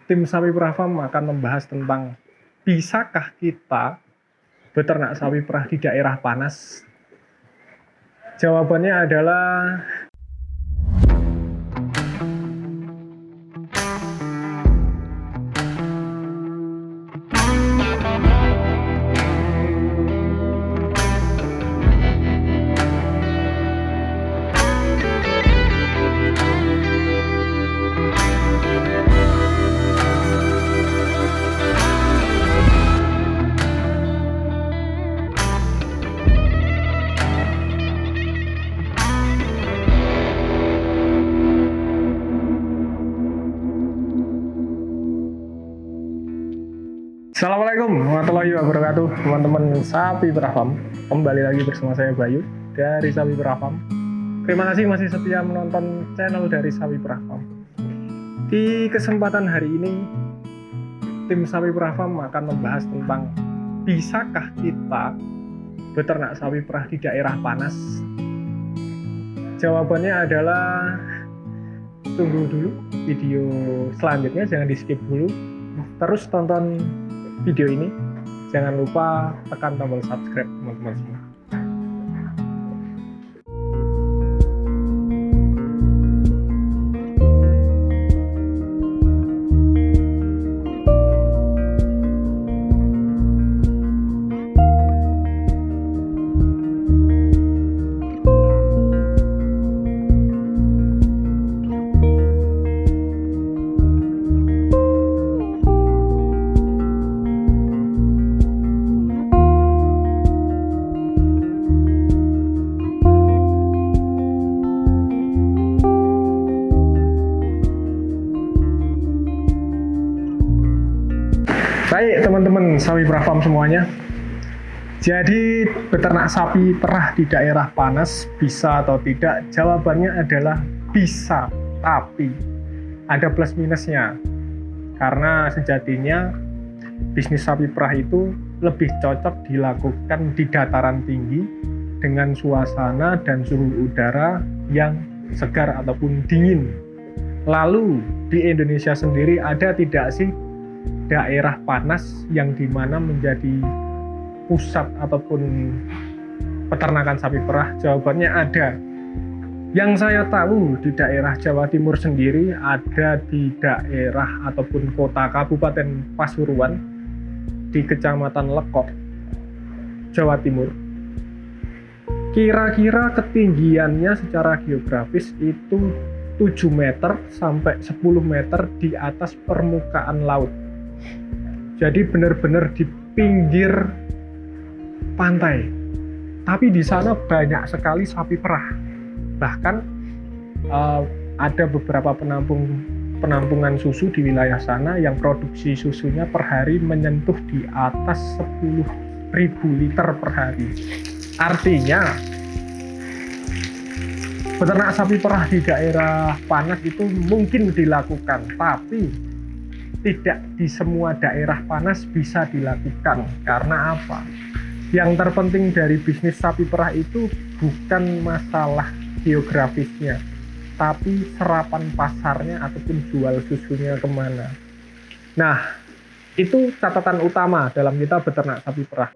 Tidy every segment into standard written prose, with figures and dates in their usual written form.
Tim Sapi Perah Farm akan membahas tentang bisakah kita beternak sapi perah di daerah panas? Jawabannya adalah Assalamualaikum warahmatullahi wabarakatuh, teman-teman Sapi Perah Farm. Kembali lagi bersama saya Bayu dari Sapi Perah Farm. Terima kasih masih setia menonton channel dari Sapi Perah Farm. Di kesempatan hari ini, tim Sapi Perah Farm akan membahas tentang bisakah kita beternak sapi perah di daerah panas? Jawabannya adalah tunggu dulu video selanjutnya, jangan di skip dulu. Terus tonton video ini, jangan lupa tekan tombol subscribe teman-teman semua. Baik teman-teman Sapi Perah Farm semuanya, jadi beternak sapi perah di daerah panas bisa atau tidak? Jawabannya adalah bisa, tapi ada plus minusnya. Karena sejatinya bisnis sapi perah itu lebih cocok dilakukan di dataran tinggi dengan suasana dan suhu udara yang segar ataupun dingin. Lalu di Indonesia sendiri ada tidak sih daerah panas yang dimana menjadi pusat ataupun peternakan sapi perah? Jawabannya ada. Yang saya tahu di daerah Jawa Timur sendiri ada di daerah ataupun kota Kabupaten Pasuruan di Kecamatan Lekok, Jawa Timur. Kira-kira ketinggiannya secara geografis itu 7 meter sampai 10 meter di atas permukaan laut. Jadi benar-benar di pinggir pantai. Tapi di sana banyak sekali sapi perah. Bahkan ada beberapa penampungan susu di wilayah sana yang produksi susunya per hari menyentuh di atas 10.000 liter per hari. Artinya beternak sapi perah di daerah panas itu mungkin dilakukan, tapi tidak di semua daerah panas bisa dilakukan. Karena apa? Yang terpenting dari bisnis sapi perah itu bukan masalah geografisnya, tapi serapan pasarnya ataupun jual susunya kemana. Nah, itu catatan utama dalam kita beternak sapi perah.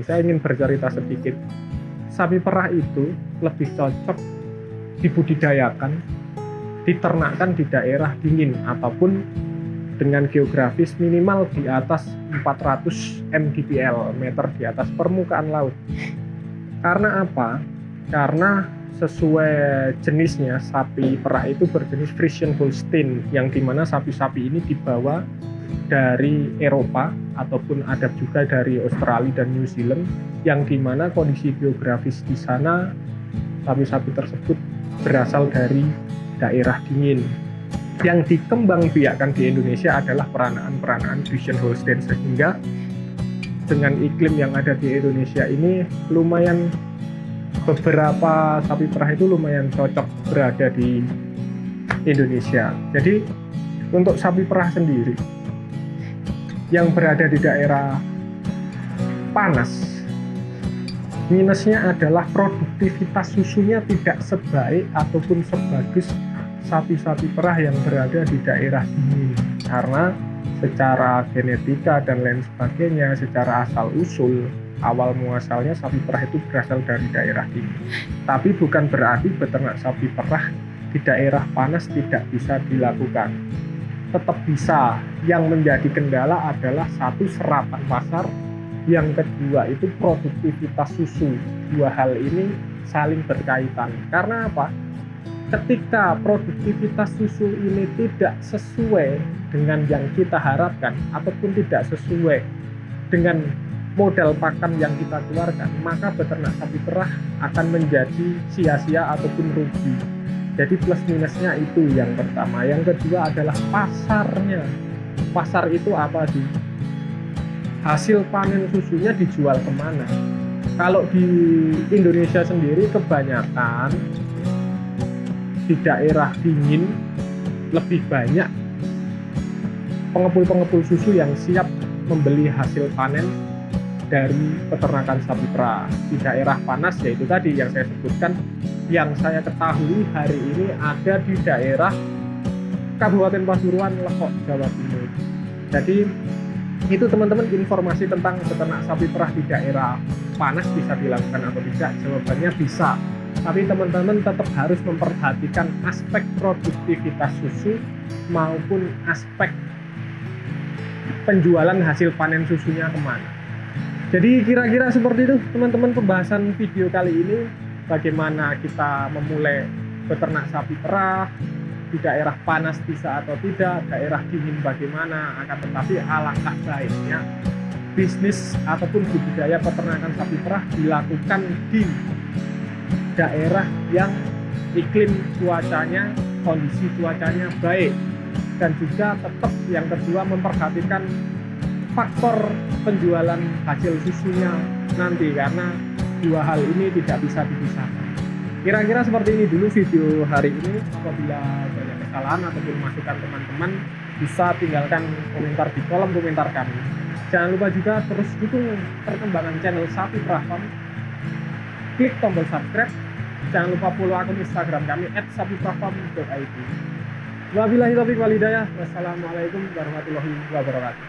Saya ingin bercerita sedikit. Sapi perah itu lebih cocok dibudidayakan, diternakkan di daerah dingin ataupun dengan geografis minimal di atas 400 mdpl, meter di atas permukaan laut. Karena apa? Karena sesuai jenisnya, sapi perah itu berjenis Friesian Holstein, yang dimana sapi-sapi ini dibawa dari Eropa ataupun ada juga dari Australia dan New Zealand, yang dimana kondisi geografis di sana sapi-sapi tersebut berasal dari daerah dingin. Yang dikembangbiakkan di Indonesia adalah peranaan Friesian Holstein, sehingga dengan iklim yang ada di Indonesia ini lumayan, beberapa sapi perah itu lumayan cocok berada di Indonesia. Jadi untuk sapi perah sendiri yang berada di daerah panas, minusnya adalah produktivitas susunya tidak sebaik ataupun sebagus sapi-sapi perah yang berada di daerah dingin, karena secara genetika dan lain sebagainya, secara asal usul awal muasalnya sapi perah itu berasal dari daerah dingin. Tapi bukan berarti beternak sapi perah di daerah panas tidak bisa dilakukan. Tetap bisa. Yang menjadi kendala adalah satu, serapan pasar, yang kedua itu produktivitas susu. Dua hal ini saling berkaitan. Karena apa? Ketika produktivitas susu ini tidak sesuai dengan yang kita harapkan ataupun tidak sesuai dengan modal pakan yang kita keluarkan, maka beternak sapi perah akan menjadi sia-sia ataupun rugi. Jadi plus minusnya itu yang pertama. Yang kedua adalah pasarnya. Pasar itu apa sih? Hasil panen susunya dijual kemana? Kalau di Indonesia sendiri kebanyakan di daerah dingin lebih banyak pengepul-pengepul susu yang siap membeli hasil panen dari peternakan sapi perah. Di daerah panas yaitu tadi yang saya sebutkan, yang saya ketahui hari ini ada di daerah Kabupaten Pasuruan, Lekok, Jawa Timur. Jadi itu teman-teman informasi tentang peternak sapi perah di daerah panas bisa dilakukan atau tidak. Jawabannya bisa, tapi teman-teman tetap harus memperhatikan aspek produktivitas susu maupun aspek penjualan hasil panen susunya kemana. Jadi kira-kira seperti itu teman-teman pembahasan video kali ini, bagaimana kita memulai beternak sapi perah di daerah panas bisa atau tidak, daerah dingin bagaimana. Akan tetapi alangkah baiknya bisnis ataupun budidaya peternakan sapi perah dilakukan di daerah yang iklim cuacanya, kondisi cuacanya baik, dan juga tetap yang kedua memperhatikan faktor penjualan hasil susunya nanti, karena dua hal ini tidak bisa dipisahkan. Kira-kira seperti ini dulu video hari ini. Apabila banyak kesalahan ataupun masukan teman-teman, bisa tinggalkan komentar di kolom komentar kami. Jangan lupa juga terus dukung perkembangan channel Sapi Perah Farm. Klik tombol subscribe. Jangan lupa follow akun Instagram kami @sapiperahfarm.id. Wabillahi taufiq wal hidayah. Wassalamualaikum warahmatullahi wabarakatuh.